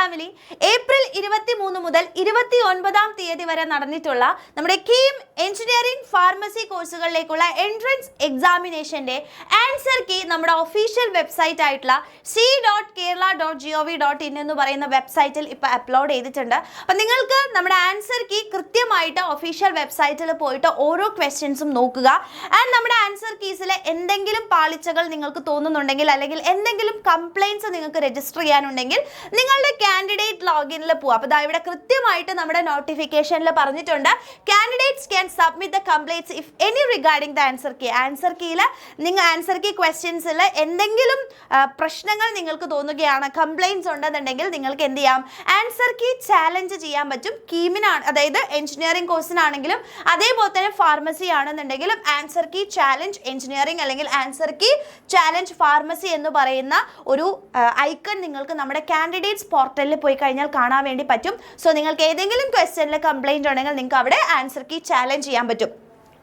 Family April 23 മുതൽ 29 തീയതി വരെ നടന്നിട്ടുള്ള നമ്മുടെ കീം എഞ്ചിനീയറിംഗ് ഫാർമസി കോഴ്സുകളിലേക്കുള്ള എൻട്രൻസ് എക്സാമിനേഷന്റെ ആൻസർ കീ നമ്മുടെ ഒഫീഷ്യൽ വെബ്സൈറ്റ് ആയിട്ടുള്ള c.kerala.gov.in എന്ന് പറയുന്ന വെബ്സൈറ്റിൽ ഇപ്പോൾ അപ്ലോഡ് ചെയ്തിട്ടുണ്ട്. അപ്പം നിങ്ങൾക്ക് നമ്മുടെ ആൻസർ കീ കൃത്യമായിട്ട് ഒഫീഷ്യൽ വെബ്സൈറ്റിൽ പോയിട്ട് ഓരോ ക്വസ്റ്റ്യൻസും നോക്കുക. ആൻഡ് നമ്മുടെ ആൻസർ കീസിലെ എന്തെങ്കിലും പാളിച്ചകൾ നിങ്ങൾക്ക് തോന്നുന്നുണ്ടെങ്കിൽ അല്ലെങ്കിൽ എന്തെങ്കിലും കംപ്ലയിൻസ് നിങ്ങൾക്ക് രജിസ്റ്റർ ചെയ്യാനുണ്ടെങ്കിൽ നിങ്ങളുടെ കാൻഡിഡേറ്റ് ലോഗിനിൽ പോവുക. അപ്പോൾ ഇവിടെ കൃത്യമായിട്ട് നമ്മുടെ നോട്ടിഫിക്കേഷനിൽ പറഞ്ഞിട്ടുണ്ട്, candidates can submit the complaints if any regarding the answer key. Answer കീയിൽ നിങ്ങൾ ആൻസർ കീ ക്വസ്റ്റ്യൻസിൽ എന്തെങ്കിലും പ്രശ്നങ്ങൾ നിങ്ങൾക്ക് തോന്നുകയാണ്, കംപ്ലയിൻറ്റ്സ് ഉണ്ടെന്നുണ്ടെങ്കിൽ നിങ്ങൾക്ക് എന്ത് ചെയ്യാം, ആൻസർ കീ ചാലഞ്ച് ചെയ്യാൻ പറ്റും. കീമിനാണ്, അതായത് എഞ്ചിനീയറിംഗ് കോഴ്സിനാണെങ്കിലും അതേപോലെ തന്നെ ഫാർമസി ആണെന്നുണ്ടെങ്കിലും ആൻസർ കീ ചാലഞ്ച് എഞ്ചിനീയറിംഗ് അല്ലെങ്കിൽ ആൻസർ കീ ചാലഞ്ച് ഫാർമസി എന്ന് പറയുന്ന ഒരു ഐക്കൺ നിങ്ങൾക്ക് നമ്മുടെ കാൻഡിഡേറ്റ്സ് പോർട്ടലിൽ പോയി കഴിഞ്ഞാൽ കാണാൻ വേണ്ടി പറ്റും. സോ നിങ്ങൾക്ക് ഏതെങ്കിലും ക്വസ്റ്റ്യനിൽ കംപ്ലയിൻറ്റ് ഉണ്ടെങ്കിൽ നിങ്ങൾക്ക് അവിടെ ആൻസർ കീ ചാലഞ്ച് ചെയ്യാൻ പറ്റും.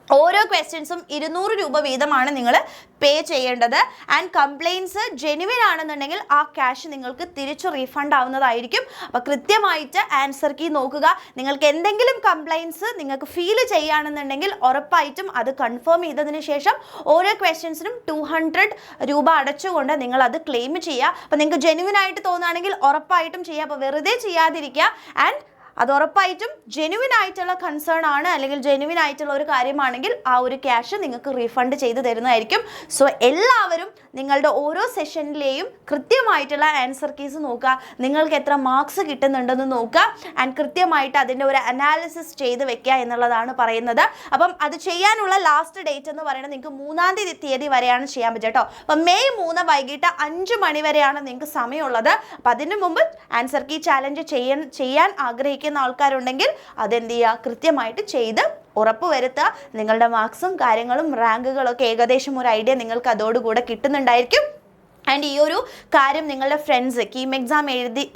ഓരോ ക്വസ്റ്റ്യൻസും 200 രൂപ വീതമാണ് നിങ്ങൾ പേ ചെയ്യേണ്ടത്. ആൻഡ് കംപ്ലയിൻറ്റ്സ് ജെനുവിൻ ആണെന്നുണ്ടെങ്കിൽ ആ ക്യാഷ് നിങ്ങൾക്ക് തിരിച്ചു റീഫണ്ട് ആവുന്നതായിരിക്കും. അപ്പോൾ കൃത്യമായിട്ട് ആൻസർ കീ നോക്കുക. നിങ്ങൾക്ക് എന്തെങ്കിലും കംപ്ലയിൻറ്റ്സ് നിങ്ങൾക്ക് ഫീൽ ചെയ്യുകയാണെന്നുണ്ടെങ്കിൽ ഉറപ്പായിട്ടും അത് കൺഫേം ചെയ്തതിന് ശേഷം ഓരോ ക്വസ്റ്റ്യൻസിനും 200 രൂപ അടച്ചുകൊണ്ട് നിങ്ങൾ അത് ക്ലെയിം ചെയ്യുക. അപ്പോൾ നിങ്ങൾക്ക് ജെനുവിൻ ആയിട്ട് തോന്നുകയാണെങ്കിൽ ഉറപ്പായിട്ടും ചെയ്യുക. അപ്പോൾ വെറുതെ ചെയ്യാതിരിക്കുക. ആൻഡ് അത് ഉറപ്പായിട്ടും ജെനുവിൻ ആയിട്ടുള്ള കൺസേൺ ആണ് അല്ലെങ്കിൽ ജെനുവിൻ ആയിട്ടുള്ള ഒരു കാര്യമാണെങ്കിൽ ആ ഒരു ക്യാഷ് നിങ്ങൾക്ക് റീഫണ്ട് ചെയ്ത് തരുന്നതായിരിക്കും. സോ എല്ലാവരും നിങ്ങളുടെ ഓരോ സെഷനിലെയും കൃത്യമായിട്ടുള്ള ആൻസർ കീസ് നോക്കുക, നിങ്ങൾക്ക് എത്ര മാർക്സ് കിട്ടുന്നുണ്ടെന്ന് നോക്കുക. ആൻഡ് കൃത്യമായിട്ട് അതിൻ്റെ ഒരു അനാലിസിസ് ചെയ്ത് വെക്കുക എന്നുള്ളതാണ് പറയുന്നത്. അപ്പം അത് ചെയ്യാനുള്ള ലാസ്റ്റ് ഡേറ്റ് എന്ന് പറയുന്നത് നിങ്ങൾക്ക് 3-ാം തീയതി വരെയാണ് ചെയ്യാൻ പറ്റുക കേട്ടോ. അപ്പം മെയ് 3 വൈകിട്ട് 5 മണി വരെയാണ് നിങ്ങൾക്ക് സമയമുള്ളത്. അപ്പം അതിന് മുമ്പ് ആൻസർ കീ ചാലഞ്ച് ചെയ്യാൻ ആഗ്രഹിക്കുന്ന ആൾക്കാരുണ്ടെങ്കിൽ അതെന്ത് ചെയ്യുക, കൃത്യമായിട്ട് ചെയ്ത് ഉറപ്പുവരുത്തുക. നിങ്ങളുടെ മാർക്സും കാര്യങ്ങളും റാങ്കുകളൊക്കെ ഏകദേശം ഒരു ഐഡിയ നിങ്ങൾക്ക് അതോടുകൂടെ കിട്ടുന്നുണ്ടായിരിക്കും. ആൻഡ് ഈ ഒരു കാര്യം നിങ്ങളുടെ ഫ്രണ്ട്സ്, കീം എക്സാം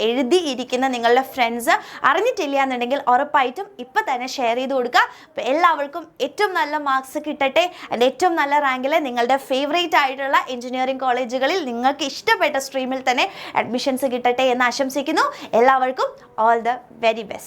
എഴുതിയിരിക്കുന്ന നിങ്ങളുടെ ഫ്രണ്ട്സ് അറിഞ്ഞിട്ടില്ല എന്നുണ്ടെങ്കിൽ ഉറപ്പായിട്ടും ഇപ്പം തന്നെ ഷെയർ ചെയ്ത് കൊടുക്കുക. അപ്പോൾ എല്ലാവർക്കും ഏറ്റവും നല്ല മാർക്സ് കിട്ടട്ടെ. ആൻഡ് ഏറ്റവും നല്ല റാങ്കിൽ നിങ്ങളുടെ ഫേവറേറ്റ് ആയിട്ടുള്ള എഞ്ചിനീയറിംഗ് കോളേജുകളിൽ നിങ്ങൾക്ക് ഇഷ്ടപ്പെട്ട സ്ട്രീമിൽ തന്നെ അഡ്മിഷൻസ് കിട്ടട്ടെ എന്ന് ആശംസിക്കുന്നു. എല്ലാവർക്കും ഓൾ ദ വെരി ബെസ്റ്റ്.